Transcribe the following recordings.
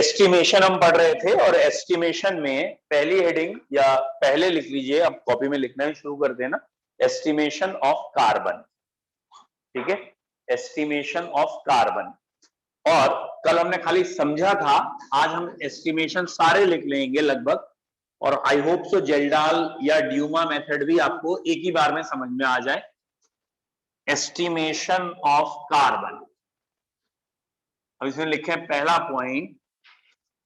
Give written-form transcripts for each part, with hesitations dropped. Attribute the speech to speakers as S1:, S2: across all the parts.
S1: Estimation हम पढ़ रहे थे और एस्टिमेशन में पहली हेडिंग या पहले लिख लीजिए, अब कॉपी में लिखना ही शुरू कर देना, एस्टिमेशन ऑफ कार्बन। ठीक है, एस्टिमेशन ऑफ कार्बन। और कल हमने खाली समझा था, आज हम एस्टिमेशन सारे लिख लेंगे लगभग, और आई होप सो जेल्डाल या ड्यूमा मेथड भी आपको एक ही बार में समझ में आ जाए। एस्टिमेशन ऑफ कार्बन, अब इसमें लिखे पहला पॉइंट,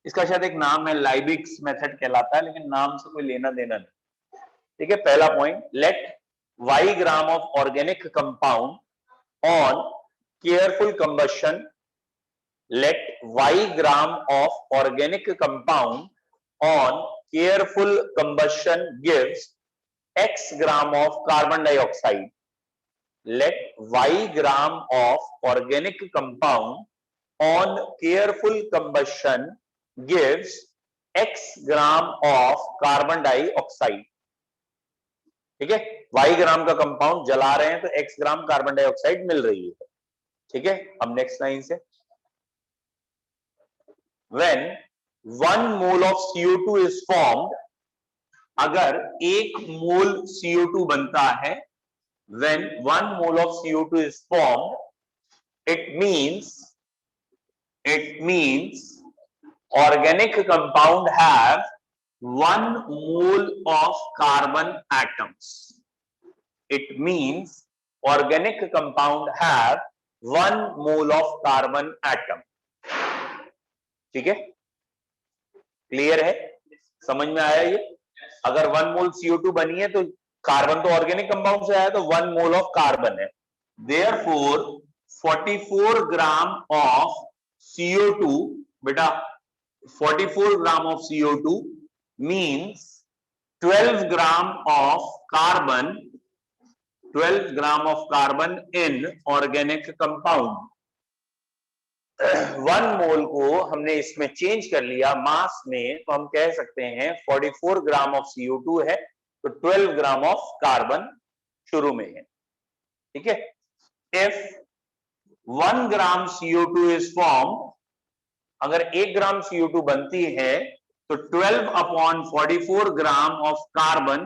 S1: इसका शायद एक नाम है, लाइबिक्स मेथड कहलाता है, लेकिन नाम से कोई लेना देना नहीं। ठीक है, पहला point, let y gram of organic compound on careful combustion, let y gram of organic compound on careful combustion gives x gram of carbon dioxide. Let y gram of organic compound on careful combustion gives x gram of carbon dioxide. ठीक है, y ग्राम का compound जला रहे हैं तो x gram carbon dioxide मिल रही है। ठीक है, अब नेक्स्ट लाइन से, when 1 mole of CO2 is formed, अगर 1 मोल CO2 बनता है, when 1 mole of CO2 is formed, it means organic compound have 1 mole of carbon atoms. It means organic compound have 1 mole of carbon atom. ठीक है, clear है, समझ में आया ये? अगर 1 मोल CO2 बनी है तो कार्बन तो ऑर्गेनिक कंपाउंड से आया, तो 1 मोल ऑफ कार्बन है। देयरफॉर 44 ग्राम ऑफ CO2, बेटा 44 gram of CO2 means 12 gram of carbon, 12 gram of carbon in organic compound. 1 मोल को हमने इसमें चेंज कर लिया मास में, तो हम कह सकते हैं 44 ग्राम ऑफ CO2 है, तो 12 ग्राम ऑफ कार्बन शुरू में है। ठीक है, if 1 gram CO2 is form, अगर 1 ग्राम CO2 बनती है तो 12 upon 44 gram of carbon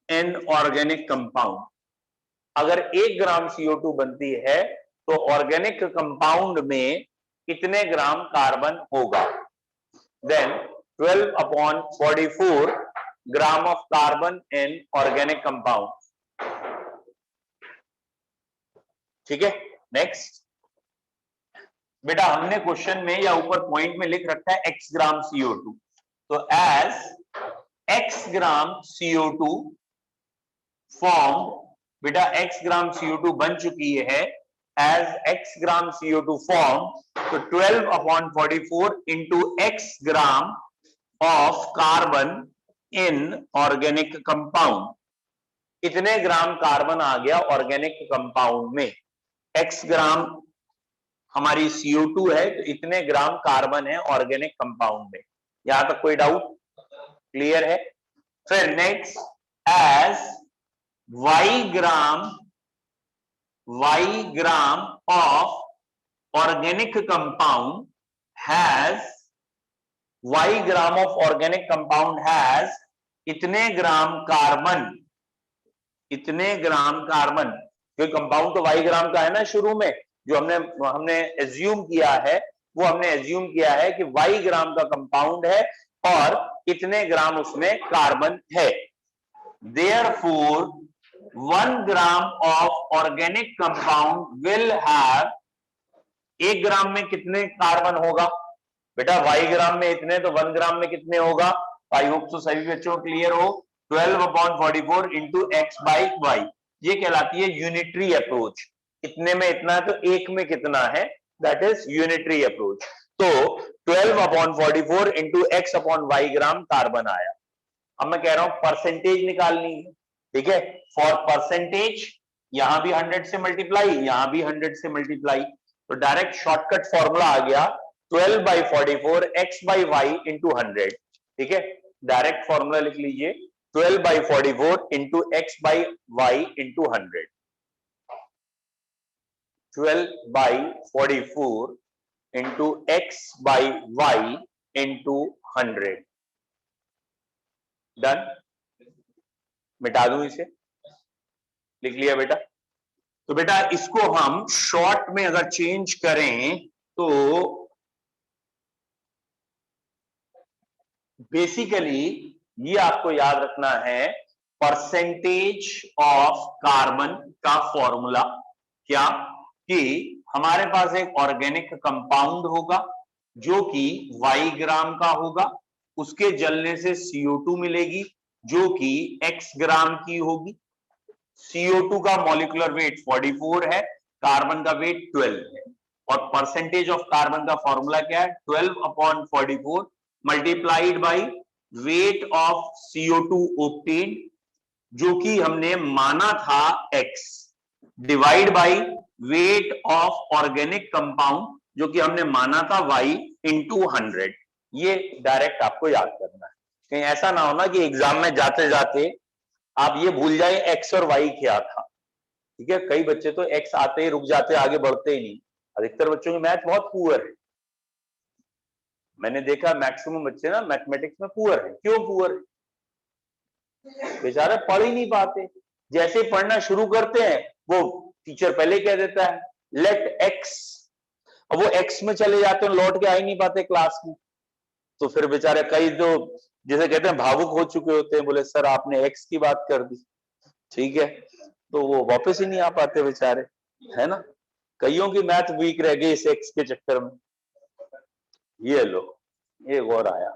S1: in organic compound. अगर 1 ग्राम CO2 बनती है तो ऑर्गेनिक कंपाउंड में कितने ग्राम कार्बन होगा? Then 12 upon 44 gram of carbon in organic compound. ठीक है, नेक्स्ट बेटा, हमने क्वेश्चन में या ऊपर पॉइंट में लिख रखा है x ग्राम CO2, तो एज x ग्राम CO2 फॉर्म, बेटा x ग्राम CO2 बन चुकी है, as x gram CO2 form, तो 12 upon 44 into x gram of carbon in organic compound, इतने ग्राम कार्बन आ गया ऑर्गेनिक कंपाउंड में। x ग्राम हमारी CO2 है, तो इतने ग्राम कार्बन है ऑर्गेनिक कंपाउंड में। यहां तक कोई डाउट? क्लियर है? फिर next, as y gram of organic compound has, y gram of organic compound has इतने ग्राम कार्बन, इतने ग्राम कार्बन, क्योंकि कंपाउंड तो y ग्राम का है ना शुरू में, जो हमने एज्यूम किया है, वो हमने एज्यूम किया है कि y ग्राम का कंपाउंड है और इतने ग्राम उसमें कार्बन है। Therefore 1 gram of organic compound will have, 1 ग्राम में कितने कार्बन होगा? बेटा y ग्राम में इतने, तो 1 ग्राम में कितने होगा? आई होप तो सभी बच्चों क्लियर हो। 12 upon 44 into x by Y, ये कहलाती है यूनिटरी अप्रोच। इतने में इतना, तो एक में कितना है, दैट इज यूनिटरी अप्रोच। तो 12 upon 44 into x upon Y gram carbon आया। अब मैं कह रहा हूं परसेंटेज निकालनी है। ठीक है, फॉर परसेंटेज यहां भी 100 से मल्टीप्लाई, यहां भी 100 से मल्टीप्लाई, तो डायरेक्ट शॉर्टकट फॉर्मूला आ गया 12 by 44 x by Y into 100। ठीक है, डायरेक्ट फॉर्मूला लिख लीजिए 12 by 44 into X by Y into 100। 12 by 44 into X by Y into 100। Done, मिटा दूं इसे, लिख लिया बेटा। तो बेटा इसको हम शॉर्ट में अगर चेंज करें तो बेसिकली ये आपको याद रखना है, परसेंटेज ऑफ कार्बन का फॉर्मूला क्या, कि हमारे पास एक ऑर्गेनिक कंपाउंड होगा जो कि y ग्राम का होगा, उसके जलने से CO2 मिलेगी जो कि x ग्राम की होगी। CO2 का मॉलिक्यूलर वेट 44 है, कार्बन का वेट 12 है, और परसेंटेज ऑफ कार्बन का फॉर्मूला क्या है, 12/44 multiplied by weight of CO2 obtained जो कि हमने माना था x, divide by weight of organic compound जो कि हमने माना था y इंटू 100। ये डायरेक्ट आपको याद करना है, कहीं ऐसा ना हो ना कि एग्जाम में जाते जाते आप ये भूल जाए x और y क्या था। ठीक है, कई बच्चे तो x आते ही रुक जाते, आगे बढ़ते ही नहीं। अधिकतर बच्चों की मैथ बहुत पुअर है, मैंने देखा मैक्सिमम बच्चे ना मैथमेटिक्स में पुअर है। क्यों पुअर है? बेचारे पढ़ ही नहीं पाते, जैसे पढ़ना शुरू करते हैं वो टीचर पहले कह देता है लेट x, अब वो x में चले जाते हैं, लौट के आ ही नहीं पाते क्लास में। तो फिर बेचारे कई जो जैसे कहते हैं भावुक हो चुके होते हैं, बोले सर आपने x की बात कर दी, ठीक है, तो वो वापस ही नहीं आ पाते बेचारे, है ना। कईयों की मैथ वीक रह गई इस x के चक्कर में। ये लो, एक और आया,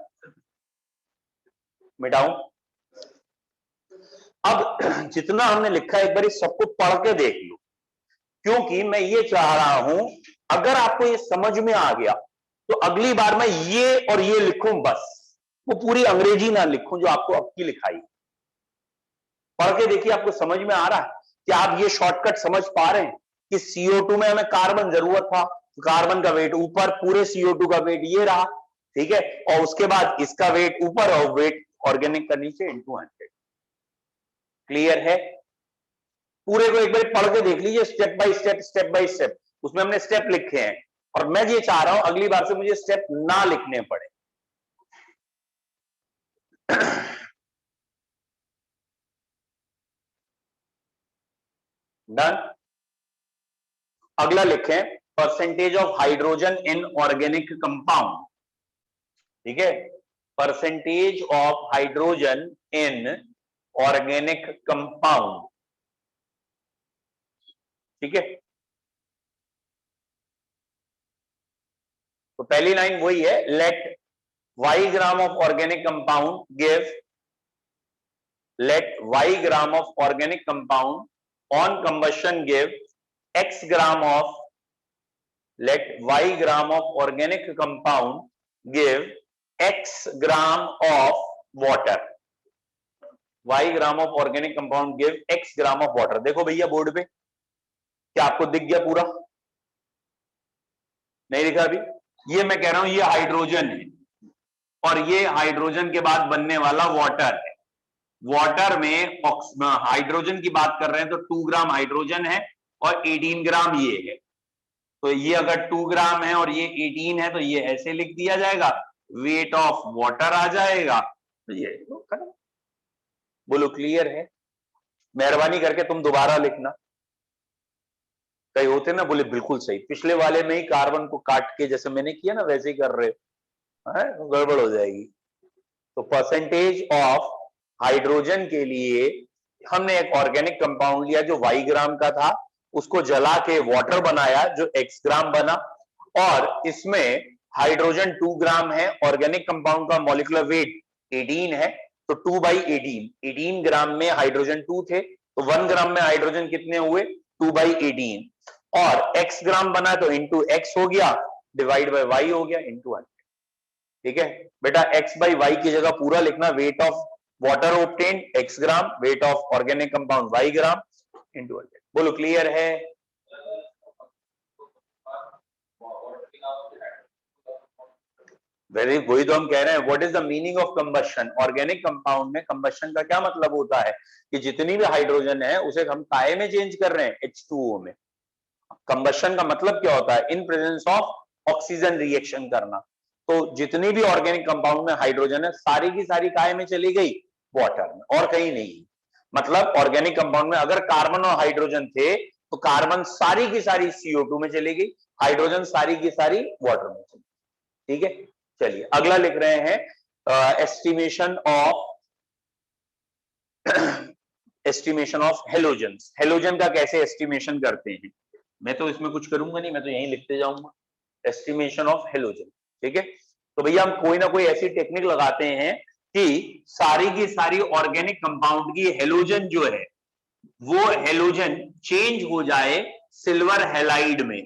S1: मिटाऊं। अब जितना हमने लिखा है एक बार सबको पढ़ के देख लो, क्योंकि मैं ये चाह रहा हूं अगर आपको ये समझ में आ गया तो अगली बार मैं ये और ये लिखूं, बस वो पूरी अंग्रेजी ना लिखूं जो आपको अब की लिखाई। पढ़ के देखिए आपको समझ में आ रहा है कि आप ये शॉर्टकट समझ पा रहे हैं कि CO2 में हमें कार्बन जरूरत था, कार्बन का वेट ऊपर, पूरे CO2 का वेट ये रहा, ठीक है, और उसके बाद इसका वेट ऊपर और वेट ऑर्गेनिक का नीचे इंटू 100। क्लियर है? पूरे को एक बार पढ़ के देख लीजिए, step by step, step by step, उसमें हमने स्टेप लिखे हैं, और मैं ये चाह रहा हूं अगली बार से मुझे स्टेप ना लिखने पड़े। डन। अगला लिखें percentage of hydrogen in organic compound, ठीक है, percentage of hydrogen in organic compound, ठीक है। तो पहली लाइन वही है, let y gram of organic compound give, let y gram of organic compound on combustion give x gram of, let y gram of organic compound give x gram of water, y gram of organic compound give x gram of water। देखो भैया board पे, क्या आपको दिख गया पूरा? नहीं दिखा अभी? ये मैं कह रहा हूं ये हाइड्रोजन है और ये हाइड्रोजन के बाद बनने वाला वाटर है। वाटर में हाइड्रोजन की बात कर रहे हैं तो 2 ग्राम हाइड्रोजन है और 18 ग्राम ये है। तो ये अगर 2 ग्राम है और ये 18 है तो ये ऐसे लिख दिया जाएगा, वेट ऑफ वाटर आ जाएगा, तो ये बोलो क्लियर है? मेहरबानी करके तुम दोबारा लिखना। कई होते ना बोले बिल्कुल सही, पिछले वाले में ही कार्बन को काट के जैसे मैंने किया ना वैसे ही कर रहे हो, गड़बड़ हो जाएगी। तो परसेंटेज ऑफ हाइड्रोजन के लिए हमने एक ऑर्गेनिक कंपाउंड लिया जो y ग्राम का था, उसको जला के वाटर बनाया जो x ग्राम बना, और इसमें हाइड्रोजन 2 ग्राम है, ऑर्गेनिक कंपाउंड का मॉलिक्यूलर वेट 18 है, तो 2/18, 18 ग्राम में हाइड्रोजन 2 थे, तो 1 ग्राम में हाइड्रोजन कितने हुए, 2/18, और x ग्राम बना तो इंटू x हो गया, डिवाइड बाय y हो गया, इंटू 100। ठीक है बेटा, x बाई वाई की जगह पूरा लिखना, weight of water obtained x gram, weight of organic compound y gram, into 100। बोलो क्लियर है? वेरी, वही तो हम कह रहे हैं, what is the meaning of combustion. Organic compound में कंबशन का क्या मतलब होता है कि जितनी भी हाइड्रोजन है उसे हम काय में चेंज कर रहे हैं, H2O में। कंबशन का मतलब क्या होता है, in presence of oxygen reaction करना। तो जितनी भी ऑर्गेनिक कंपाउंड में हाइड्रोजन है सारी की सारी काय में चली गई, वाटर में, और कहीं नहीं। मतलब ऑर्गेनिक कंपाउंड में अगर कार्बन और हाइड्रोजन थे तो कार्बन सारी की सारी CO2 में चली गई, हाइड्रोजन सारी की सारी वाटर में चली गई। ठीक है, चलिए अगला लिख रहे हैं एस्टिमेशन ऑफ हेलोजन। हेलोजन का कैसे एस्टिमेशन करते हैं, मैं तो इसमें कुछ करूंगा नहीं, मैं तो यहीं लिखते जाऊंगा, एस्टिमेशन ऑफ हेलोजन। ठीक है, तो भैया हम कोई ना कोई ऐसी टेक्निक लगाते हैं कि सारी की सारी ऑर्गेनिक कंपाउंड की हेलोजन जो है वो हेलोजन चेंज हो जाए सिल्वर हैलाइड में,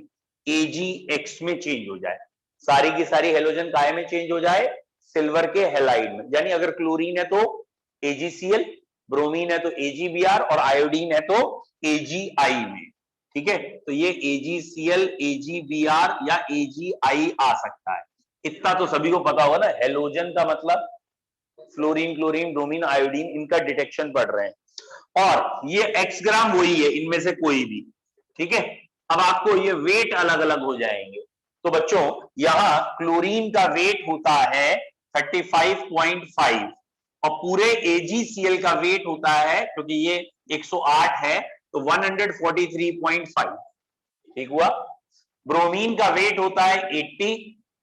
S1: AgX में चेंज हो जाए। सारी की सारी हेलोजन काय में चेंज हो जाए, सिल्वर के हैलाइड में। यानी अगर क्लोरीन है तो AgCl, ब्रोमीन है तो AgBr और आयोडीन है तो AgI में। ठीक है, तो ये AgCl, AgBr या AgI आ सकता है। इतना तो सभी को पता होगा ना, हेलोजन का मतलब फ्लोरीन, क्लोरीन, ब्रोमीन, आयोडीन, इनका डिटेक्शन पढ़ रहे हैं। और ये X ग्राम वही है इनमें से कोई भी। ठीक है, अब आपको ये वेट अलग अलग हो जाएंगे। तो बच्चों यहां क्लोरीन का वेट होता है 35.5 और पूरे AgCl का वेट होता है, क्योंकि ये 108 है तो 143.5। ठीक हुआ। ब्रोमीन का वेट होता है 80,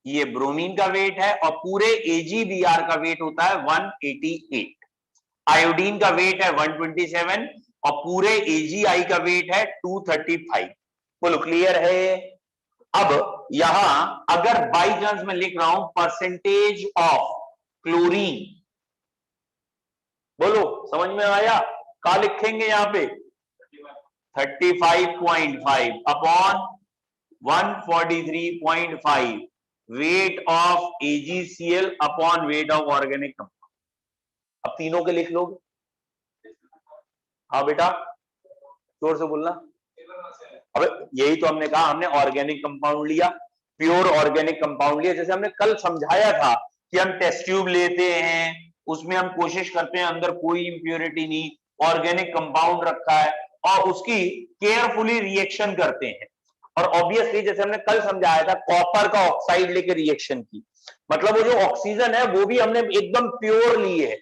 S1: ये ब्रोमीन का वेट है, और पूरे AgBr का वेट होता है 188। आयोडीन का वेट है 127 और पूरे AgI का वेट है 235। बोलो क्लियर है। अब यहां अगर बाई चांस मैं लिख रहा हूं परसेंटेज ऑफ क्लोरीन, बोलो समझ में आया, क्या लिखेंगे यहां पे 35.5 upon 143.5 weight of AgCl upon weight of organic compound. अब तीनों के लिख लोगे। हाँ बेटा जोर से बोलना। अब यही तो हमने कहा, हमने ऑर्गेनिक कंपाउंड लिया, प्योर ऑर्गेनिक कंपाउंड लिया। जैसे हमने कल समझाया था कि हम टेस्ट ट्यूब लेते हैं, उसमें हम कोशिश करते हैं अंदर कोई इंप्योरिटी नहीं, ऑर्गेनिक कंपाउंड रखा है, और उसकी केयरफुली रिएक्शन करते हैं। और ऑब्वियसली जैसे हमने कल समझाया था कॉपर का ऑक्साइड लेके रिएक्शन की, मतलब वो जो ऑक्सीजन है वो भी हमने एकदम प्योर ली है।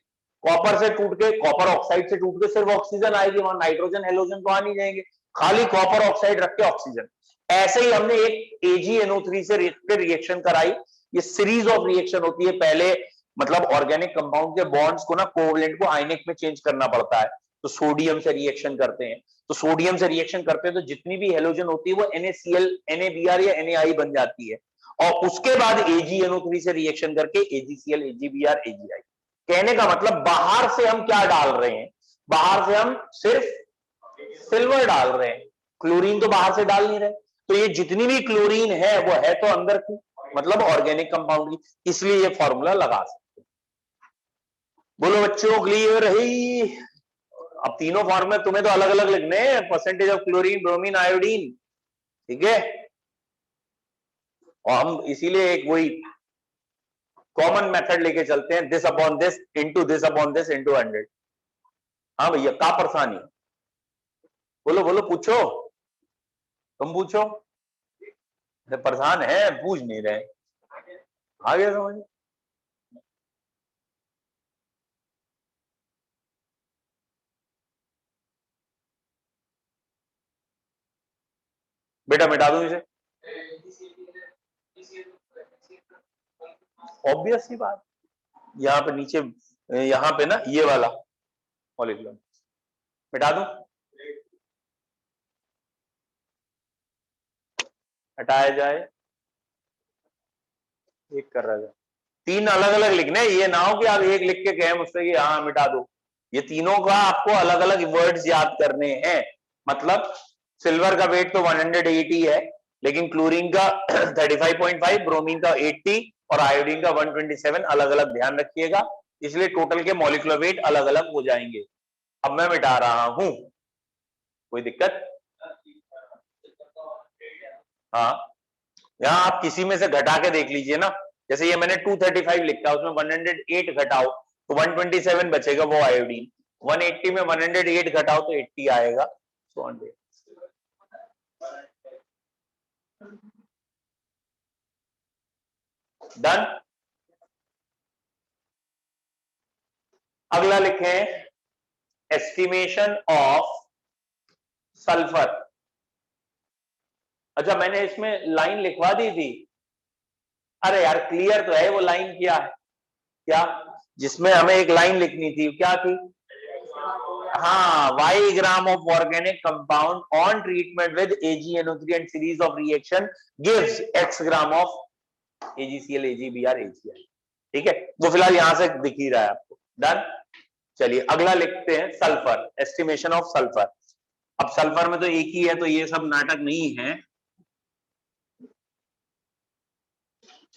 S1: कॉपर से टूट के, कॉपर ऑक्साइड से टूट के सिर्फ ऑक्सीजन आएगी, वहां नाइट्रोजन हेलोजन तो आ नहीं जाएंगे, खाली कॉपर ऑक्साइड रख के ऑक्सीजन। ऐसे ही हमने एक AgNO3 से रिएक्शन कराई। ये सीरीज ऑफ रिएक्शन होती है। पहले मतलब ऑर्गेनिक कंपाउंड के बॉन्ड्स को ना कोवलेंट को आयनिक में चेंज करना पड़ता है, तो सोडियम से रिएक्शन करते हैं। तो सोडियम से रिएक्शन करते हैं तो जितनी भी हेलोजन होती है वो NaCl, NaBr या NaI बन जाती है, और उसके बाद AgNO3 से रिएक्शन करके AgCl, AgBr, AgI। कहने का मतलब बाहर से हम क्या डाल रहे हैं, बाहर से हम सिर्फ सिल्वर डाल रहे हैं, क्लोरीन तो बाहर से डाल नहीं रहे। तो ये जितनी भी क्लोरीन है वो है तो अंदर की, मतलब ऑर्गेनिक कंपाउंड की, इसलिए ये फॉर्मूला लगा सकते हैं। बोलो बच्चों क्लियर है। अब तीनों फॉर्मूले तुम्हें तो अलग अलग लिखने हैं, percentage of chlorine, bromine, iodine. ठीक है, और हम इसीलिए एक वही कॉमन मेथड लेके चलते हैं, this upon this into this upon this into 100। हाँ भैया क्या परेशानी, बोलो बोलो पूछो, तुम पूछो। परेशान है, पूछ नहीं रहे, आ गया समझ। बेटा मिटा दूं इसे, ऑब्वियस सी बात। यहाँ पे नीचे, यहाँ पे ना ये वाला मॉलिक्यूल मिटा दूं, हटाया जाए, एक कर रहा है। तीन अलग अलग लिखने, ये ना हो कि आप एक लिख के कहें मुझसे कि हाँ मिटा दो। ये तीनों का आपको अलग अलग वर्ड्स याद करने हैं। मतलब सिल्वर का वेट तो 180 है, लेकिन क्लोरीन का 35.5, ब्रोमीन का 80 और आयोडीन का 127, अलग अलग ध्यान रखिएगा, इसलिए टोटल के मॉलिक्यूलर वेट अलग अलग हो जाएंगे। अब मैं मिटा रहा हूं, कोई दिक्कत? हाँ, यहां आप किसी में से घटा के देख लीजिए ना, जैसे ये मैंने 235 लिखा, उसमें 108 घटाओ तो 127 बचेगा, वो आयोडीन। 180 में 108 घटाओ तो 80 आएगा। डन। अगला लिखें एस्टिमेशन ऑफ सल्फर। अच्छा मैंने इसमें लाइन लिखवा दी थी। अरे यार क्लियर तो है वो लाइन, क्या है क्या, जिसमें हमें एक लाइन लिखनी थी, क्या थी? हाँ, y gram of organic compound on treatment with AgNO3 and series of reaction gives x gram of AgCl AgBr AgI। ठीक है, वो फिलहाल यहां से दिख ही रहा है आपको। डन। चलिए अगला लिखते हैं सल्फर, एस्टिमेशन ऑफ सल्फर। अब सल्फर में तो एक ही है तो ये सब नाटक नहीं है।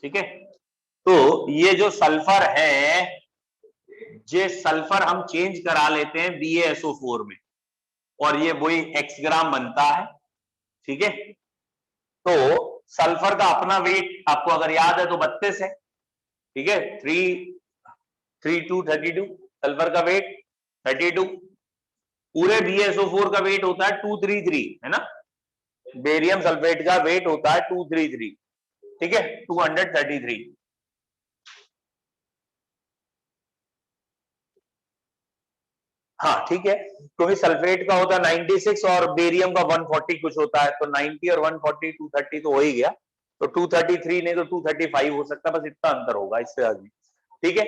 S1: ठीक है, तो ये जो सल्फर है, ये सल्फर हम चेंज करा लेते हैं BaSO4 में और ये वही x ग्राम बनता है। ठीक है, तो सल्फर का अपना वेट आपको अगर याद है तो 32 है। ठीक है, 32 सल्फर का वेट 32। पूरे BaSO4 का वेट होता है 233, है ना। बेरियम सल्फेट का वेट होता है 233। ठीक है, 233। हाँ ठीक है, क्योंकि सल्फेट का होता है 96 और बेरियम का 140 कुछ होता है, तो 90 और 140 230 तो हो ही गया। तो 233 नहीं तो 235 हो सकता है, बस इतना अंतर होगा, इससे आगे। ठीक है,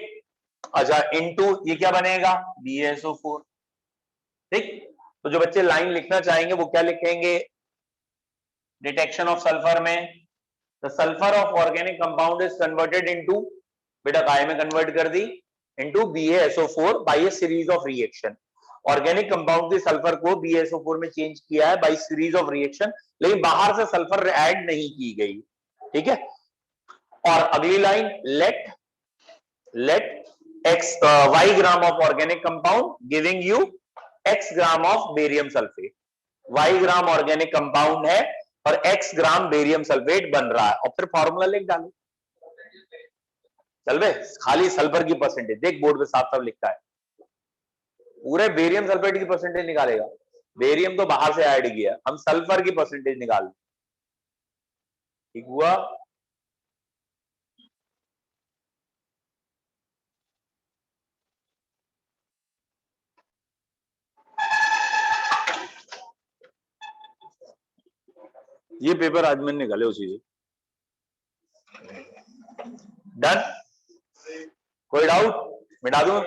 S1: अच्छा इनटू ये क्या बनेगा BaSO4। ठीक, तो जो बच्चे लाइन लिखना चाहेंगे वो क्या लिखेंगे डिटेक्शन ऑफ सल्फर में? The sulphur of organic compound is converted into, बेटा काय में कन्वर्ट कर दी, into BaSO4 by a series of reaction. Organic compound के सल्फर को BaSO4 में चेंज किया है बाय सीरीज ऑफ रिएक्शन, लेकिन बाहर से सल्फर ऐड नहीं की गई। ठीक है, और अगली line late x y gram of organic compound giving you x gram of barium sulphate. y gram organic compound है और x ग्राम बेरियम सल्फेट बन रहा है, और फिर फॉर्मूला लिख डालो। चल बे, खाली सल्फर की परसेंटेज देख बोर्ड पे साफ साफ लिखा है, पूरे बेरियम सल्फेट की परसेंटेज निकालेगा। बेरियम तो बाहर से ऐड किया, हम सल्फर की परसेंटेज निकाल। ठीक हुआ? ये पेपर आज मैंने निकाले उसी से। डन, कोई डाउट? मिटा दूं?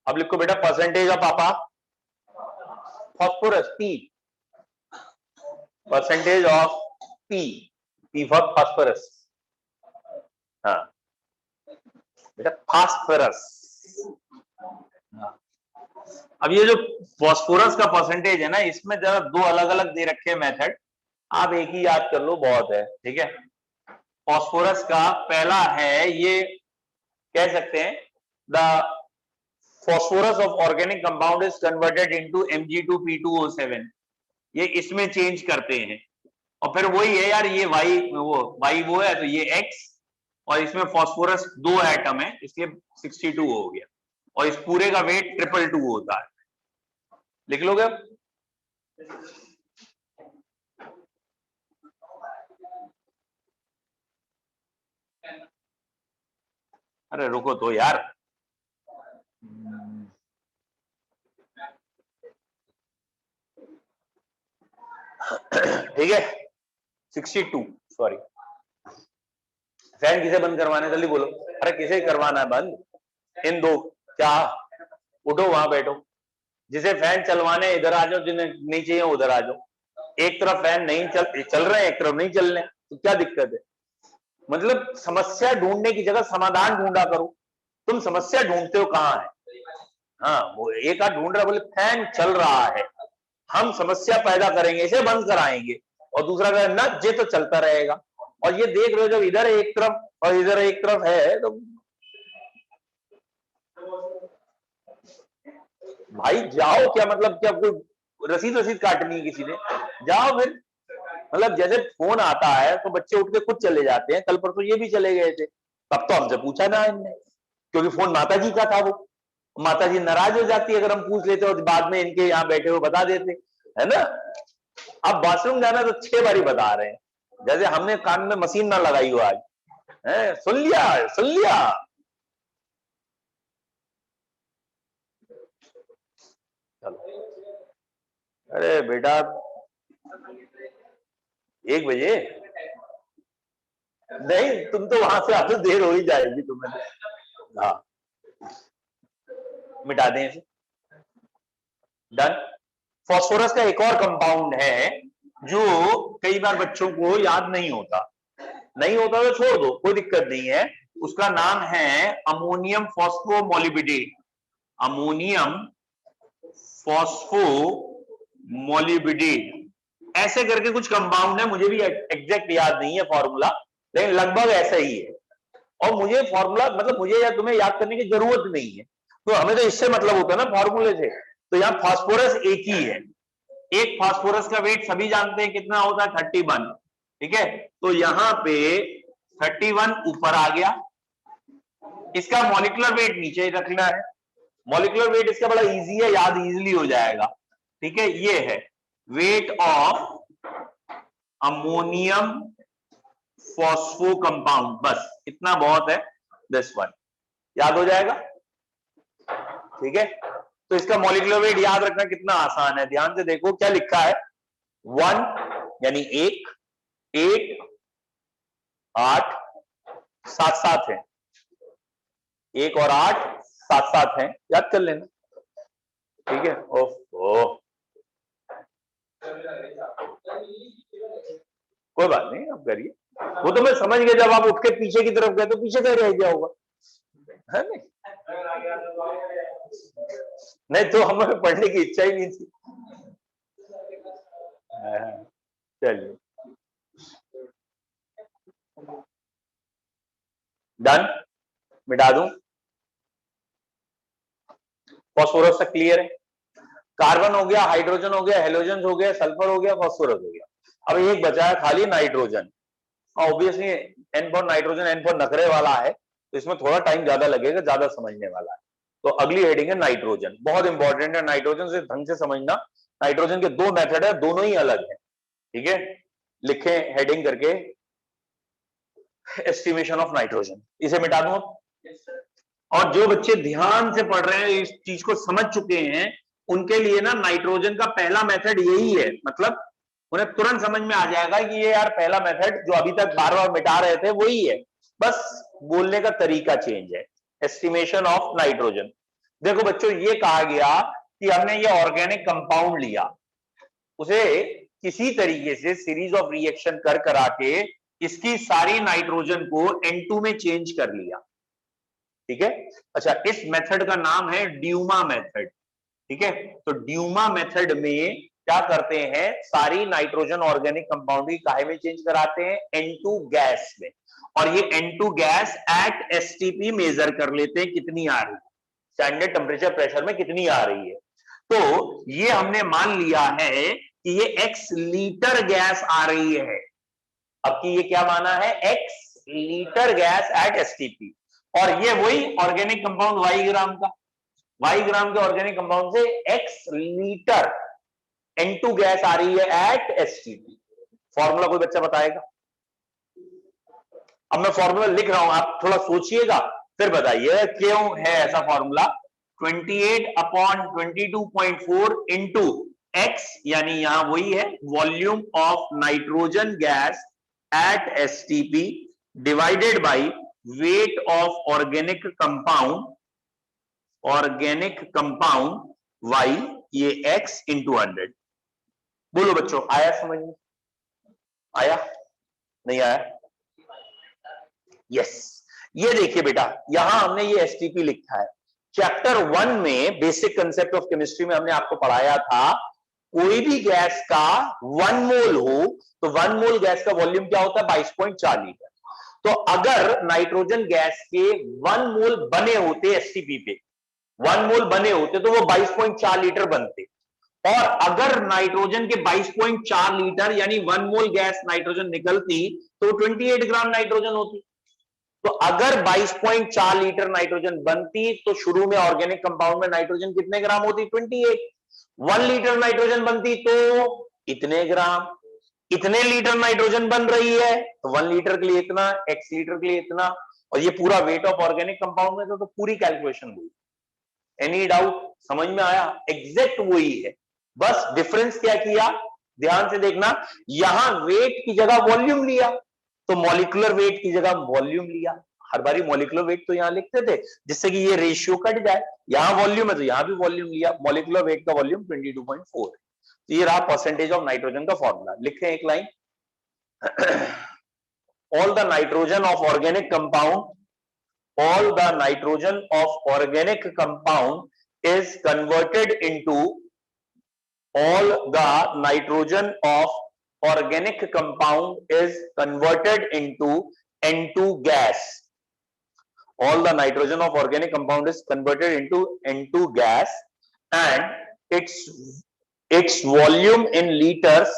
S1: अब लिखो बेटा परसेंटेज ऑफ पापा phosphorus P, percentage of P for phosphorus. हाँ बेटा फास्फोरस। अब ये जो फास्फोरस का परसेंटेज है ना, इसमें जरा दो अलग अलग दे रखे हैं मेथड, आप एक ही याद कर लो बहुत है। ठीक है, फास्फोरस का पहला है, ये कह सकते हैं the phosphorus of organic compound is converted into Mg2P2O7, ये इसमें चेंज करते हैं। और फिर वही है यार, ये y वो है तो ये x, और इसमें फास्फोरस 2 एटम है इसलिए 62 हो गया, और इस पूरे का वेट 222 होता है। लिख लोगे? अरे रुको तो यार, ठीक है 62, सॉरी। फैन किसे बंद करवाना है जल्दी बोलो? अरे किसे करवाना है बंद? इन दो, क्या? उठो वहां बैठो, जिसे फैन चलवाने इधर आ जाओ, जिन्हें नहीं चाहिए उधर आ जाओ। एक तरफ फैन नहीं चल रहे हैं, एक तरफ नहीं चल रहे, तो क्या दिक्कत है? मतलब समस्या ढूंढने की जगह समाधान ढूंढा करो। तुम समस्या ढूंढते हो कहाँ है? हाँ, वो एक आध ढूंढ रहा, बोले फैन चल रहा है, हम समस्या पैदा करेंगे, इसे बंद कराएंगे, और दूसरा कहे ना ये तो चलता रहेगा। और ये देख रहे हो जब इधर एक तरफ और इधर एक तरफ है तो भाई जाओ, क्या मतलब, क्या कोई रसीद रसीद काटनी है किसी ने? जाओ फिर। मतलब जैसे फोन आता है तो बच्चे उठ के खुद चले जाते हैं, कल परसों ये भी चले गए थे, तब तो हमसे पूछा ना इनने, क्योंकि फोन माता जी का था। वो माता जी नाराज हो जाती अगर हम पूछ लेते और बाद में इनके यहाँ बैठे हुए बता देते, है ना। अब बाथरूम जाना तो 6 बारी बता रहे हैं, जैसे हमने कान में मशीन ना लगाई हो आज है। सुन लिया, सुन लिया। चलो, अरे बेटा 1 बजे नहीं, तुम तो वहां से आते देर हो ही जाएगी तुम्हें। हाँ, मिटा दें इसे। डन। फास्फोरस का एक और कंपाउंड है जो कई बार बच्चों को याद नहीं होता तो छोड़ दो, कोई दिक्कत नहीं है। उसका नाम है अमोनियम फॉस्फोमोलिब्डेट। अमोनियम फॉस्फोमोलिब्डेट ऐसे करके कुछ कंपाउंड है, मुझे भी एग्जैक्ट याद नहीं है फॉर्मूला, लेकिन लगभग ऐसा ही है। और मुझे फॉर्मूला मतलब मुझे या तुम्हें याद करने की जरूरत नहीं है, तो हमें तो इससे मतलब होता है ना फॉर्मूले से। तो यहाँ फास्फोरस एक ही है। एक फास्फोरस का वेट सभी जानते हैं कितना होता है, 31। ठीक है, तो यहां पे 31 ऊपर आ गया। इसका मॉलिक्यूलर वेट नीचे रखना है। मॉलिक्यूलर वेट इसका बड़ा इजी है, याद इजीली हो जाएगा। ठीक है, ये है weight of ammonium phospho compound, बस इतना बहुत है, दिस वन याद हो जाएगा। ठीक है, तो इसका मॉलिक्यूलर वेट याद रखना कितना आसान है, ध्यान से देखो क्या लिखा है। 1 यानी 1, 8, 8, 7 7 है। 1 और 8 7 7 है, याद कर लेना। ठीक है, ओह कोई बात नहीं, आप करिए। वो तो मैं समझ गया, जब आप उठ के पीछे की तरफ गए तो पीछे क्या रह गया होगा, है नहीं? नहीं तो हमें पढ़ने की इच्छा ही नहीं थी। चलिए, डन, मिटा दूं। फॉस्फोरस तक क्लियर है। कार्बन हो गया, हाइड्रोजन हो गया, हेलोजन हो गया, सल्फर हो गया, फॉस्फोरस हो गया। अब एक बचा है खाली nitrogen. Obviously N for nitrogen, N for नखरे वाला है, तो इसमें थोड़ा टाइम ज्यादा लगेगा, ज्यादा समझने वाला है। तो अगली हेडिंग है नाइट्रोजन, बहुत इंपॉर्टेंट है। नाइट्रोजन से ढंग से समझना। नाइट्रोजन के 2 मेथड है, दोनों ही अलग है। ठीक है, लिखें हेडिंग करके, एस्टिमेशन ऑफ नाइट्रोजन। इसे मिटा दूं अब। और जो बच्चे ध्यान से पढ़ रहे हैं, इस चीज को समझ चुके हैं, उनके लिए ना नाइट्रोजन का पहला मेथड यही है। मतलब उन्हें तुरंत समझ में आ जाएगा कि ये यार पहला मेथड जो अभी तक बार बार मिटा रहे थे वही है, बस बोलने का तरीका चेंज है। Estimation of nitrogen. देखो बच्चों, ये कहा गया कि हमने ये ऑर्गेनिक कंपाउंड लिया, उसे किसी तरीके से सीरीज ऑफ रिएक्शन कर करा के इसकी सारी नाइट्रोजन को N2 में चेंज कर लिया। ठीक है, अच्छा, इस मेथड का नाम है ड्यूमा मेथड। ठीक है, तो ड्यूमा मेथड में क्या करते हैं, सारी नाइट्रोजन ऑर्गेनिक कंपाउंड की काहे में चेंज कराते हैं, N2 गैस में। और ये N2 gas at STP major कर लेते हैं कितनी आ रही है, स्टैंडर्ड टेम्परेचर प्रेशर में कितनी आ रही है। तो ये हमने मान लिया है कि ये X लीटर गैस आ रही है। अब की ये क्या माना है, X litre gas at STP। और ये वही ऑर्गेनिक कंपाउंड वाई ग्राम का, वाई ग्राम के ऑर्गेनिक कंपाउंड से X लीटर N2 गैस आ रही है एट STP। फॉर्मूला कोई बच्चा बताएगा? अब मैं फॉर्मूला लिख रहा हूं, आप थोड़ा सोचिएगा फिर बताइए क्यों है ऐसा फॉर्मूला। 28/22.4 इंटू X, यानी यहां वही है volume of nitrogen gas at STP divided by weight of organic compound Y, ये X इंटू 100। बोलो बच्चों, आया समझ में? आया नहीं आया? यस, ये देखिए बेटा, यहां हमने ये STP लिखा है। चैप्टर 1 में बेसिक कंसेप्ट ऑफ केमिस्ट्री में हमने आपको पढ़ाया था, कोई भी गैस का 1 मोल हो तो 1 मोल गैस का वॉल्यूम क्या होता है, 22.4 लीटर। तो अगर नाइट्रोजन गैस के 1 मोल बने होते STP पे, 1 मोल बने होते तो वो 22.4 लीटर बनते। और अगर नाइट्रोजन के 22.4 लीटर यानी 1 मोल गैस नाइट्रोजन निकलती तो 28 ग्राम नाइट्रोजन होती। तो अगर 22.4 लीटर नाइट्रोजन बनती तो शुरू में ऑर्गेनिक कंपाउंड में नाइट्रोजन कितने ग्राम होती, 28। 1 लीटर नाइट्रोजन बनती तो इतने ग्राम। इतने लीटर नाइट्रोजन बन रही है तो 1 लीटर के लिए इतना, x लीटर के लिए इतना, और ये पूरा वेट ऑफ ऑर्गेनिक कंपाउंड में तो पूरी कैलकुलेशन हुई। Any doubt? समझ में आया? एग्जैक्ट वही है, बस डिफरेंस क्या किया ध्यान से देखना, यहां वेट की जगह वॉल्यूम लिया, तो मॉलिक्यूलर वेट की जगह वॉल्यूम लिया। हर बारी मॉलिक्यूलर वेट तो यहां लिखते थे जिससे कि ये रेशियो कट जाए, यहां वॉल्यूम है तो यहां भी वॉल्यूम लिया, मॉलिक्यूलर वेट का वॉल्यूम 22.4 है। तो ये रहा परसेंटेज ऑफ नाइट्रोजन का फॉर्मूला। लिखें एक line, all the nitrogen of organic compound, all the nitrogen of organic compound is converted into, all the nitrogen of organic compound is converted into N2 gas. All the nitrogen of organic compound is converted into N2 gas, and its volume in liters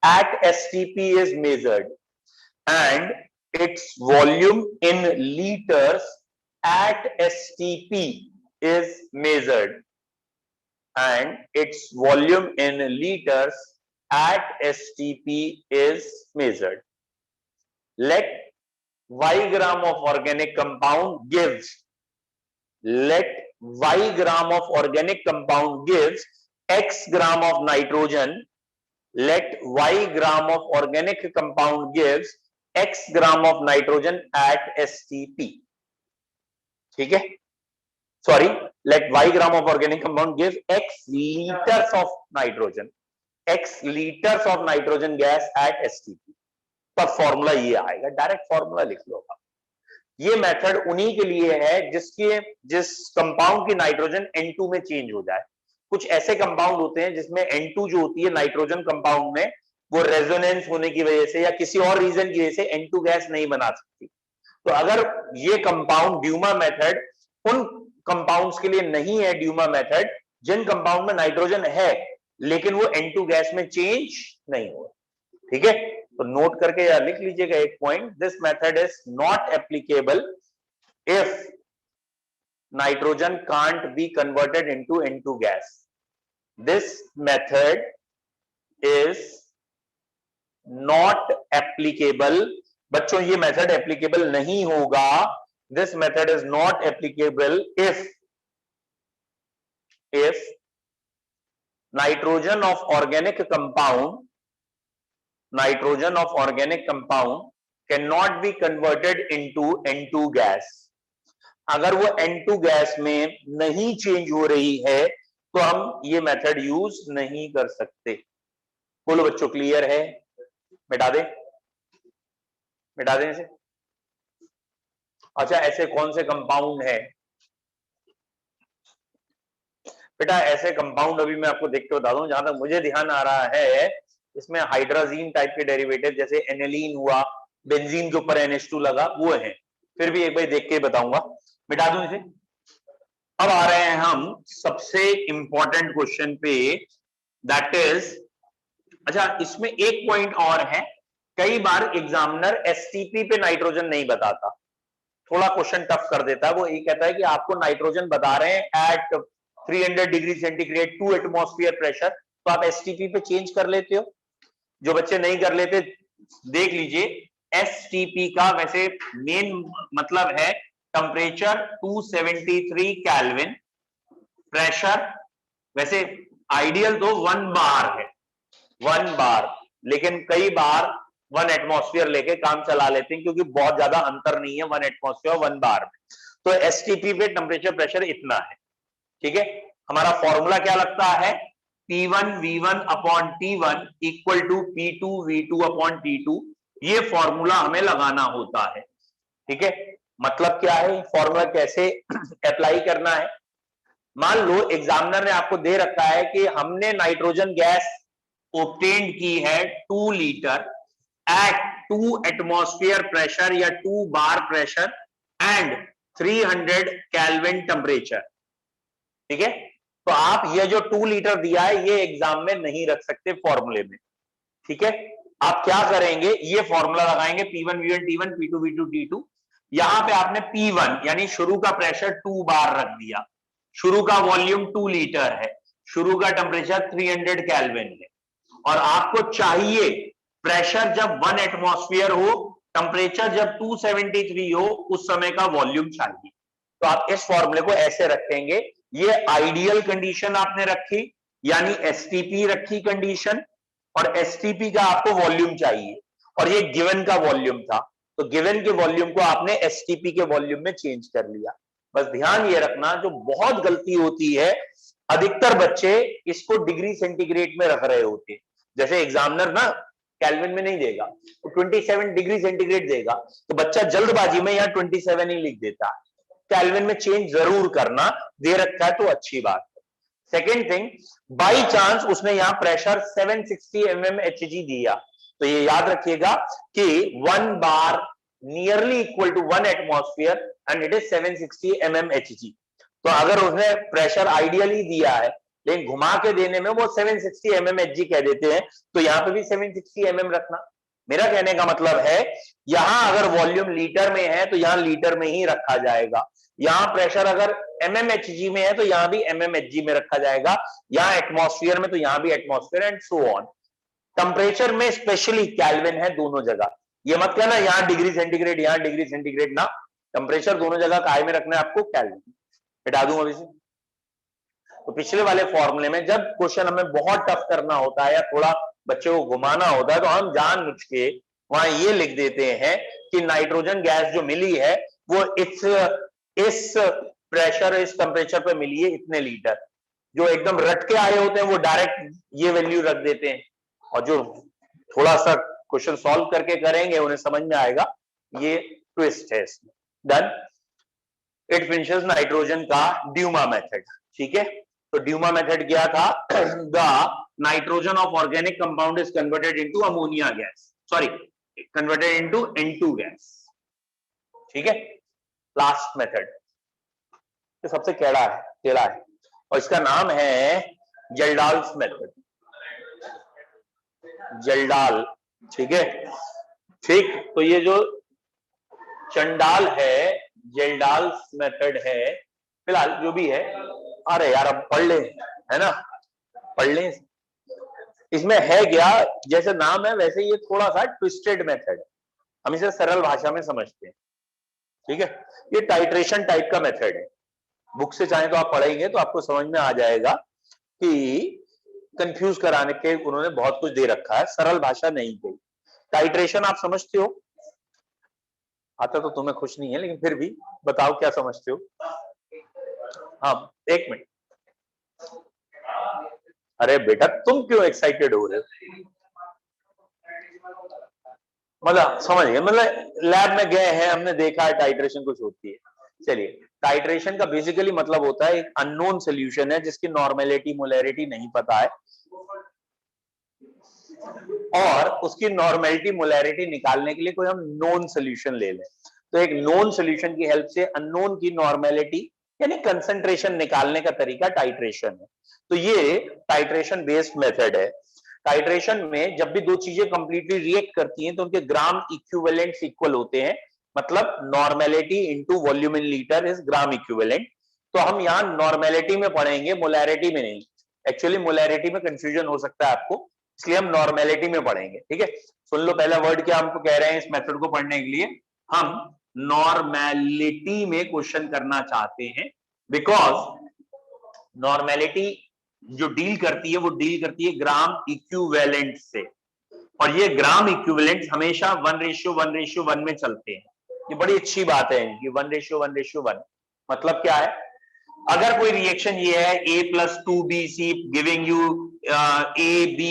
S1: at STP is measured, and its volume in liters at STP is measured, and its volume in liters at STP is measured. Let y gram of organic compound gives, let y gram of organic compound gives x gram of nitrogen, let y gram of organic compound gives x gram of nitrogen at STP. ठीक है, sorry, let y gram of organic compound give x liters of nitrogen, x liters of nitrogen gas at STP. तब formula ये आएगा, direct formula लिख लो आप। ये method उन्हीं के लिए है जिस कंपाउंड की नाइट्रोजन N2 में चेंज हो जाए। कुछ ऐसे कंपाउंड होते हैं जिसमें N2 जो होती है नाइट्रोजन कंपाउंड में, वो रेजोनेंस होने की वजह से या किसी और रीजन की वजह से N2 गैस नहीं बना सकती। तो अगर ये कंपाउंड ड्यूमा मेथड उन कंपाउंड्स के लिए नहीं है, ड्यूमा मेथड जिन कंपाउंड में नाइट्रोजन है लेकिन वो N2 गैस में चेंज नहीं हो, ठीक है, तो नोट करके या लिख लीजिएगा एक point, this method is not applicable if nitrogen can't be converted into N2 gas. This method is not applicable, बच्चों ये मेथड एप्लीकेबल नहीं होगा, this method is not applicable if nitrogen of organic compound, nitrogen of organic compound cannot be converted into N2 gas। अगर वो N2 gas में नहीं change हो रही है तो हम ये मेथड यूज नहीं कर सकते। बोलो बच्चों, क्लियर है? मिटा दे, मिटा दें इसे। अच्छा, ऐसे कौन से कंपाउंड है बेटा? ऐसे कंपाउंड अभी मैं आपको देख के बता दूं, जहां तक मुझे ध्यान आ रहा है इसमें हाइड्राजीन टाइप के डेरिवेटिव जैसे एनिलीन हुआ, बेंजीन के ऊपर NH2 लगा, वो है। फिर भी एक बार देख के बताऊंगा, मिटा दूं इसे। अब आ रहे हैं हम सबसे इंपॉर्टेंट क्वेश्चन पे, दैट इज, अच्छा इसमें एक पॉइंट और है, कई बार एग्जामिनर STP पे नाइट्रोजन नहीं बताता, थोड़ा क्वेश्चन टफ कर देता है। वो ये कहता है कि आपको नाइट्रोजन बता रहे हैं at 300 degree centigrade 2 atmosphere pressure, तो आप STP पे चेंज कर लेते हो। जो बच्चे नहीं कर लेते देख लीजिए, STP का वैसे मेन मतलब है टेम्परेचर 273 केल्विन, प्रेशर वैसे आइडियल तो 1 बार है, 1 बार, लेकिन कई बार 1 एटमॉस्फेयर लेके काम चला लेते हैं क्योंकि बहुत ज्यादा अंतर नहीं है 1 एटमॉस्फेयर 1 बार में। तो STP पे टेम्परेचर प्रेशर इतना है, ठीक है। हमारा फॉर्मूला क्या लगता है? P1 V1 upon T1 equal to P2 V2 upon T2, ये फॉर्मूला हमें लगाना होता है, ठीक है। मतलब क्या है, फॉर्मूला कैसे अप्लाई करना है? मान लो एग्जामिनर ने आपको दे रखा है कि हमने नाइट्रोजन गैस ऑब्टेन्ड की है 2 लीटर एट 2 एटमॉस्फेयर प्रेशर या 2 बार प्रेशर एंड 300 केल्विन टेम्परेचर, ठीक है। तो आप ये जो 2 लीटर दिया है ये एग्जाम में नहीं रख सकते फॉर्मूले में, ठीक है। आप क्या करेंगे, ये फॉर्मूला लगाएंगे P1 V1 T1 P2 V2 T2, यहां पे आपने P1 यानी शुरू का प्रेशर 2 बार रख दिया, शुरू का वॉल्यूम 2 लीटर है, शुरू का टेम्परेचर 300 केल्विन है, और आपको चाहिए प्रेशर जब 1 एटमॉस्फेयर हो, टेम्परेचर जब 273 हो, उस समय का वॉल्यूम चाहिए। तो आप इस फॉर्मूले को ऐसे रखेंगे, ये आइडियल कंडीशन आपने रखी, यानी एसटीपी रखी कंडीशन, और एसटीपी का आपको वॉल्यूम चाहिए, और ये गिवन का वॉल्यूम था, तो गिवन के वॉल्यूम को आपने एसटीपी के वॉल्यूम में चेंज कर लिया। बस ध्यान ये रखना, जो बहुत गलती होती है, अधिकतर बच्चे इसको डिग्री सेंटीग्रेड में रख रहे होते हैं। जैसे एग्जामिनर ना केल्विन में नहीं देगा, तो 27 डिग्री सेंटीग्रेड देगा, तो बच्चा जल्दबाजी में यहाँ 27 ही लिख देता है। केल्विन में चेंज जरूर करना, दे रखा है तो अच्छी बात है। सेकेंड थिंग, बाई चांस उसने यहां प्रेशर 760 mmHg दिया, तो ये याद रखिएगा कि 1 बार nearly equal to 1 atmosphere and it is 760 mmHg। तो अगर उसने प्रेशर आइडियली दिया है, लेकिन घुमा के देने में वो 760 mmHg कह देते हैं, तो यहां पे भी 760 mm रखना। मेरा कहने का मतलब है, यहां अगर वॉल्यूम लीटर में है तो यहां लीटर में ही रखा जाएगा, यहां प्रेशर अगर mmHg में है तो यहां भी mmHg में रखा जाएगा, यहां एटमॉस्फेयर में तो यहां भी atmosphere, and so on. Temperature में स्पेशली केल्विन है दोनों जगह, ये मत कहना यहां डिग्री सेंटीग्रेड यहां डिग्री सेंटीग्रेड, ना, टेम्परेचर दोनों जगह काय में रखना है आपको, केल्विन। हटा दूं अभी से। तो पिछले वाले फॉर्मूले में जब क्वेश्चन हमें बहुत टफ करना होता है या थोड़ा बच्चे को घुमाना होता है, तो हम जानबूझ के वहां ये लिख देते हैं कि नाइट्रोजन गैस जो मिली है वो इस प्रेशर इस टेम्परेचर पे मिली है इतने लीटर। जो एकदम रट के आए होते हैं वो डायरेक्ट ये वैल्यू रख देते हैं, और जो थोड़ा सा क्वेश्चन सॉल्व करके करेंगे उन्हें समझ में आएगा ये ट्विस्ट है इसमें। डन। इट फिनिशेस नाइट्रोजन का ड्यूमा मेथड, ठीक है। तो ड्यूमा मेथड क्या था, the nitrogen of organic compound is converted into ammonia gas, sorry converted into N2 gas, ठीक है। लास्ट मेथड ये सबसे टेढ़ा है और इसका नाम है जेल्डाल्स मेथड, जेल्डाल, ठीक है। ठीक, तो ये जो चंडाल है, जेल्डाल्स मेथड है, फिलहाल जो भी है। अरे यार अब पढ़ ले, है ना, पढ़ ले। इसमें है क्या, जैसे नाम है वैसे ये थोड़ा सा ट्विस्टेड मेथड है, हम इसे सरल भाषा में समझते हैं, ठीक है। ये टाइट्रेशन टाइप का मेथड है, बुक से चाहे तो आप पढ़ेंगे तो आपको समझ में आ जाएगा कि कंफ्यूज कराने के उन्होंने बहुत कुछ दे रखा है, सरल भाषा नहीं गई। टाइट्रेशन आप समझते हो, आता तो तुम्हें खुश नहीं है लेकिन फिर भी बताओ क्या समझते हो। हाँ, एक मिनट, अरे बेटा तुम क्यों एक्साइटेड हो रहे हो, मतलब समझ गए, मतलब लैब में गए हैं, हमने देखा है टाइट्रेशन कुछ होती है। चलिए, टाइट्रेशन का बेसिकली मतलब होता है एक अननोन सोल्यूशन है जिसकी नॉर्मेलिटी मोलैरिटी नहीं पता है, और उसकी नॉर्मेलिटी मोलैरिटी निकालने के लिए कोई हम नोन सोल्यूशन ले लें, तो एक नोन सोल्यूशन की हेल्प से अननोन की नॉर्मेलिटी यानी कंसंट्रेशन निकालने का तरीका टाइट्रेशन है। तो ये टाइट्रेशन बेस्ड मेथड है। टाइट्रेशन में जब भी दो चीजें कंप्लीटली रिएक्ट करती हैं तो उनके ग्राम इक्विवेलेंट्स इक्वल होते हैं, मतलब normality into volume in litre is gram equivalent. तो हम यहां नॉर्मेलिटी में पढ़ेंगे, मोलैरिटी में नहीं। एक्चुअली मोलैरिटी में कंफ्यूजन हो सकता है आपको, इसलिए हम नॉर्मेलिटी में पढ़ेंगे, ठीक है। सुन लो पहला वर्ड क्या हमको कह रहे हैं इस मेथड को पढ़ने के लिए, हम नॉर्मेलिटी में क्वेश्चन करना चाहते हैं, बिकॉज नॉर्मेलिटी जो डील करती है वो डील करती है ग्राम इक्विवेलेंट से, और ये ग्राम इक्विवेलेंट हमेशा 1:1:1 में चलते हैं। ये बड़ी अच्छी बात है इनकी, 1:1:1। मतलब क्या है, अगर कोई रिएक्शन ये है A+2BC giving you AB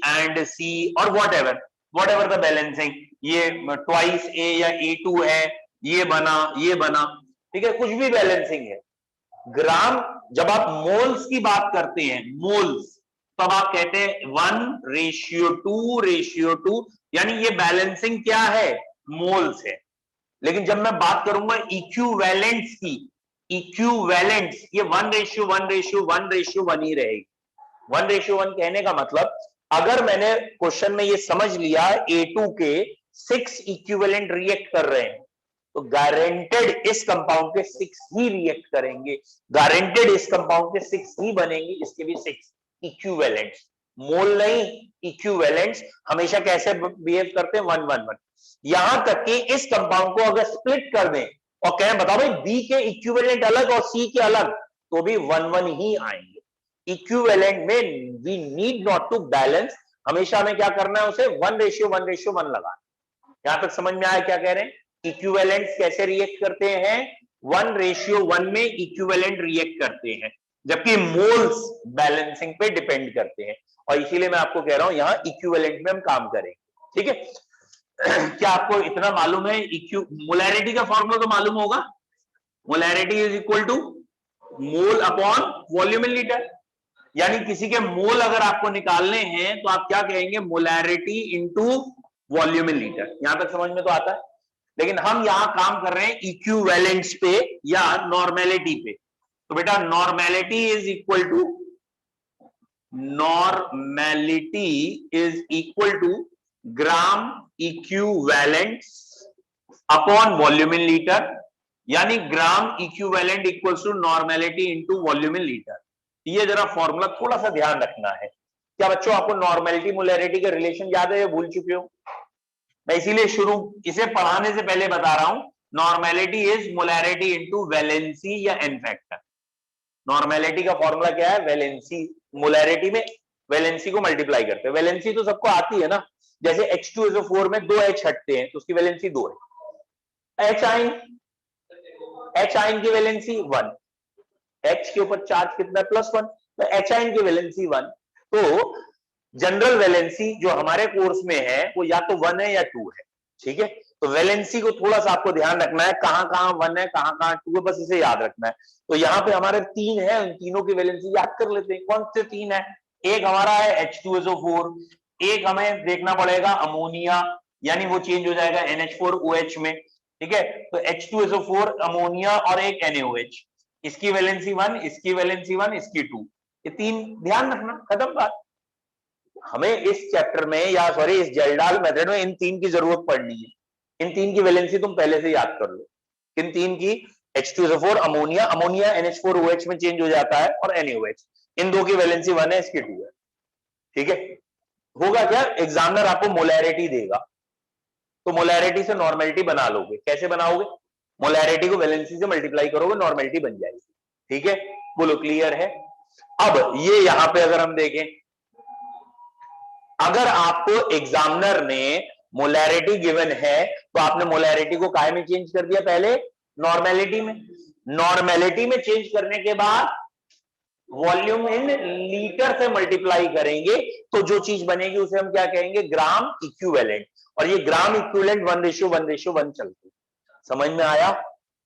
S1: and C और वॉट एवर द बैलेंसिंग, ये ट्वाइस A या A2 है, ये बना, ठीक है, कुछ भी बैलेंसिंग है। ग्राम, जब आप मोल्स की बात करते हैं, मोल्स, तब आप कहते हैं 1:2:2, यानी ये बैलेंसिंग क्या है, मोल्स है। लेकिन जब मैं बात करूंगा इक्विवेलेंट्स की, इक्विवेलेंट्स, ये 1:1:1 ही रहेगी। 1:1 कहने का मतलब, अगर मैंने क्वेश्चन में ये समझ लिया A2 के 6 इक्विवेलेंट रिएक्ट कर रहे हैं, तो गारंटेड इस कंपाउंड के 6 ही रिएक्ट करेंगे, गारंटेड इस कंपाउंड के 6 ही बनेंगे, इसके भी 6 इक्विवेलेंट्स। मोल नहीं, इक्विवेलेंट्स हमेशा कैसे बिहेव करते हैं, 1 1 1। यहां तक कि इस कंपाउंड को अगर स्प्लिट कर दें और कहें बताओ भाई बी के इक्विवेलेंट अलग और सी के अलग, तो भी 1 1 ही आएंगे। इक्विवेलेंट में we need not to balance, हमेशा हमें क्या करना है, उसे 1:1:1 लगाना। यहां तक समझ में आया क्या कह रहे हैं? इक्विवेलेंट्स कैसे रिएक्ट करते हैं, 1:1 में इक्विवेलेंट रिएक्ट करते हैं, जबकि मोल्स बैलेंसिंग पे डिपेंड करते हैं। और इसीलिए मैं आपको कह रहा हूं यहां इक्विवेलेंट में हम काम करेंगे, ठीक है। क्या आपको इतना मालूम है? मोलैरिटी का फॉर्मूला तो मालूम होगा, molarity is equal to mole upon volume in litre. यानी किसी के मोल अगर आपको निकालने हैं तो आप क्या कहेंगे, molarity into volume in litre. यहां तक समझ में तो आता है। लेकिन हम यहां काम कर रहे हैं इक्विवेलेंट्स पे या नॉर्मेलिटी पे। तो बेटा normality is equal to gram equivalents upon volume in litre, यानी gram equivalent equals to normality into volume in litre. ये जरा फॉर्मूला थोड़ा सा ध्यान रखना है। क्या बच्चों आपको नॉर्मेलिटी मोलैरिटी का रिलेशन याद है या भूल चुके हो? मैं इसीलिए इसे पढ़ाने से पहले बता रहा हूं, normality is molarity into valency या एन फैक्टर। नॉर्मेलिटी का फॉर्मूला क्या है, वैलेंसी, मोलैरिटी में वैलेंसी को मल्टीप्लाई करते हैं। वैलेंसी तो सबको आती है ना, जैसे H2SO4 में 2 H हटते हैं तो उसकी वैलेंसी 2 है। H आयन की वैलेंसी 1, H के ऊपर चार्ज कितना है, +1, तो H आयन की वैलेंसी 1। तो जनरल वैलेंसी जो हमारे कोर्स में है वो या तो 1 है या 2 है, ठीक है। तो वैलेंसी को थोड़ा सा आपको ध्यान रखना है, कहां कहां 1 है कहां कहां 2 है, बस इसे याद रखना है। तो यहां पे हमारे 3 है, उन तीनों की वैलेंसी याद कर लेते हैं। कौन से 3 है? एक हमारा है H2SO4, एक हमें देखना पड़ेगा अमोनिया, यानी वो चेंज हो जाएगा NH4OH में, ठीक है। तो H2SO4 अमोनिया और एक NaOH, इसकी वैलेंसी 1, इसकी वैलेंसी 1, इसकी 2, ये 3 ध्यान रखना, खत्म बात। हमें इस चैप्टर में या सॉरी इस जेल्डाल मेथड में इन 3 की जरूरत पड़नी है। इन 3 की वैलेंसी तुम पहले से याद कर लो। इन 3 की, H2SO4 अमोनिया, अमोनिया NH4OH में चेंज हो जाता है, और NaOH, इन 2 की वैलेंसी 1 है, इसकी 2 है, ठीक है। होगा क्या, एग्जामिनर आपको मोलैरिटी देगा तो मोलैरिटी से नॉर्मेलिटी बना लोगे। कैसे बनाओगे? मोलैरिटी को वैलेंसी से मल्टीप्लाई करोगे, नॉर्मेलिटी बन जाएगी, ठीक है। बोलो क्लियर है? अब ये यहां पे अगर हम देखें, अगर आपको एग्जामिनर ने मोलैरिटी गिवन है तो आपने मोलैरिटी को काय में चेंज कर दिया, पहले नॉर्मेलिटी में। नॉर्मेलिटी में चेंज करने के बाद वॉल्यूम इन लीटर से मल्टीप्लाई करेंगे तो जो चीज बनेगी उसे हम क्या कहेंगे, ग्राम इक्विवेलेंट। और ये ग्राम इक्विवेलेंट 1:1:1 चलते हैं। समझ में आया?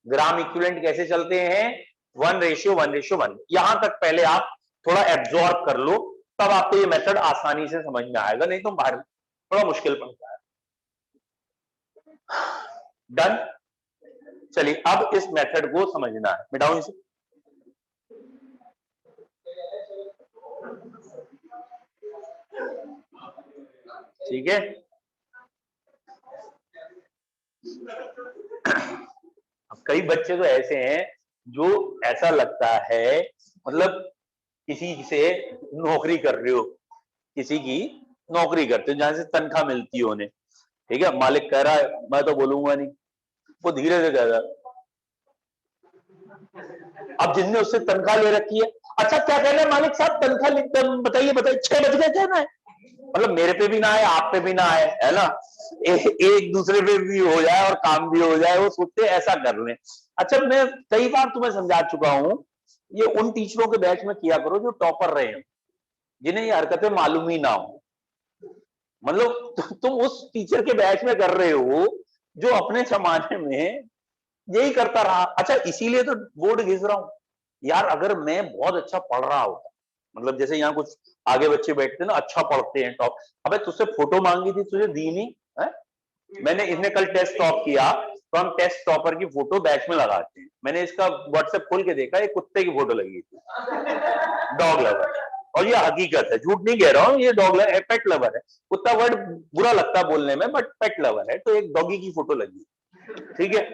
S1: ग्राम इक्विवेलेंट कैसे चलते हैं, 1:1:1। यहां तक पहले आप थोड़ा एब्जॉर्ब कर लो, तब आपको ये मेथड आसानी से समझ में आएगा, नहीं तो बाहर थोड़ा मुश्किल पड़ता है। डन? चलिए अब इस मेथड को समझना है, मिटाओ इसे। ठीक है, अब कई बच्चे तो ऐसे हैं जो ऐसा लगता है, मतलब किसी से नौकरी कर रहे हो, किसी की नौकरी करते हो जहां से तनख्वाह मिलती है उन्हें, ठीक है। मालिक कह रहा है मैं तो बोलूंगा नहीं, वो धीरे से कह रहा है। अब जिसने उससे तनख्वाह ले रखी है, अच्छा क्या कहना है मालिक साहब, तनख्वाह बताइए बताइए, 6 बज गए कहना है, मतलब मेरे पे भी ना आए, आप पे भी ना आए, है ना, एक दूसरे पे भी हो जाए और काम भी हो जाए, वो सोचते ऐसा कर लें। अच्छा मैं कई बार तुम्हें समझा चुका हूं, ये उन टीचरों के बैच में किया करो जो टॉपर रहे हैं, जिन्हें ये हरकतें मालूम ही ना हो। मतलब तुम उस टीचर के बैच में कर रहे हो जो अपने जमाने में यही करता रहा। अच्छा इसीलिए तो बोर्ड घिस रहा हूं यार, अगर मैं बहुत अच्छा पढ़ रहा होता, मतलब जैसे यहाँ कुछ आगे बच्चे बैठते हैं ना, अच्छा पढ़ते हैं टॉप, अबे तुझसे फोटो मांगी थी तुझे दी नहीं है? मैंने इसने कल टेस्ट टॉप किया तो हम टेस्ट टॉपर की फोटो बैच में लगाते हैं। मैंने इसका व्हाट्सएप खोल के देखा, एक कुत्ते की फोटो लगी थी, डॉग लवर, और ये हकीकत है, झूठ नहीं कह रहा हूँ, ये डॉग लवर, पेट लवर है। कुत्ता वर्ड बुरा लगता है बोलने में, बट पेट लवर है, तो एक डॉगी की फोटो लगी, ठीक है।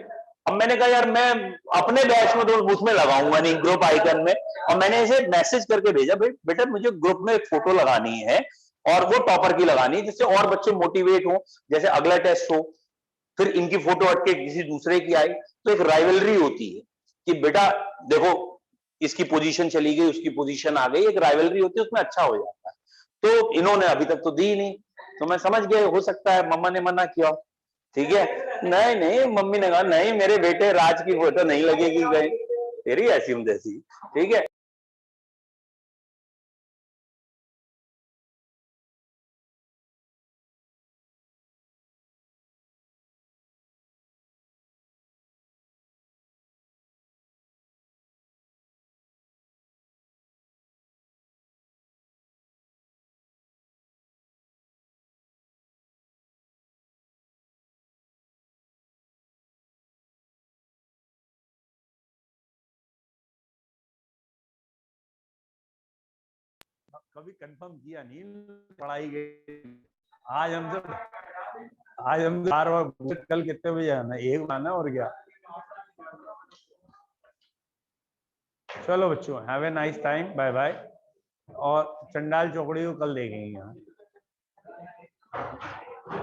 S1: अब मैंने कहा यार मैं अपने बैच में तो उसमें लगाऊंगा नहीं, ग्रुप आइकन में, और मैंने इसे मैसेज करके भेजा, बेटा मुझे ग्रुप में एक फोटो लगानी है और वो टॉपर की लगानी है, जिससे और बच्चे मोटिवेट हो, जैसे अगला टेस्ट हो फिर इनकी फोटो हटके किसी दूसरे की आई, तो एक राइवलरी होती है कि बेटा देखो इसकी पोजीशन चली गई, उसकी पोजीशन आ गई, एक राइवलरी होती है, उसमें अच्छा हो जाता है। तो इन्होंने अभी तक तो दी नहीं, तो मैं समझ गया हो सकता है मम्मा ने मना किया, ठीक है। नहीं नहीं, मम्मी ने कहा नहीं मेरे बेटे राज की फोटो नहीं लगेगी कहीं, तेरी ऐसी जैसी, ठीक है। कभी कंफर्म किया नहीं पढ़ाई के, आज हम बार बार कल कितने बजे आना, एक आना और क्या। चलो बच्चों, have a nice time, bye bye. और चंडाल चौकड़ी को कल देखेंगे यहाँ।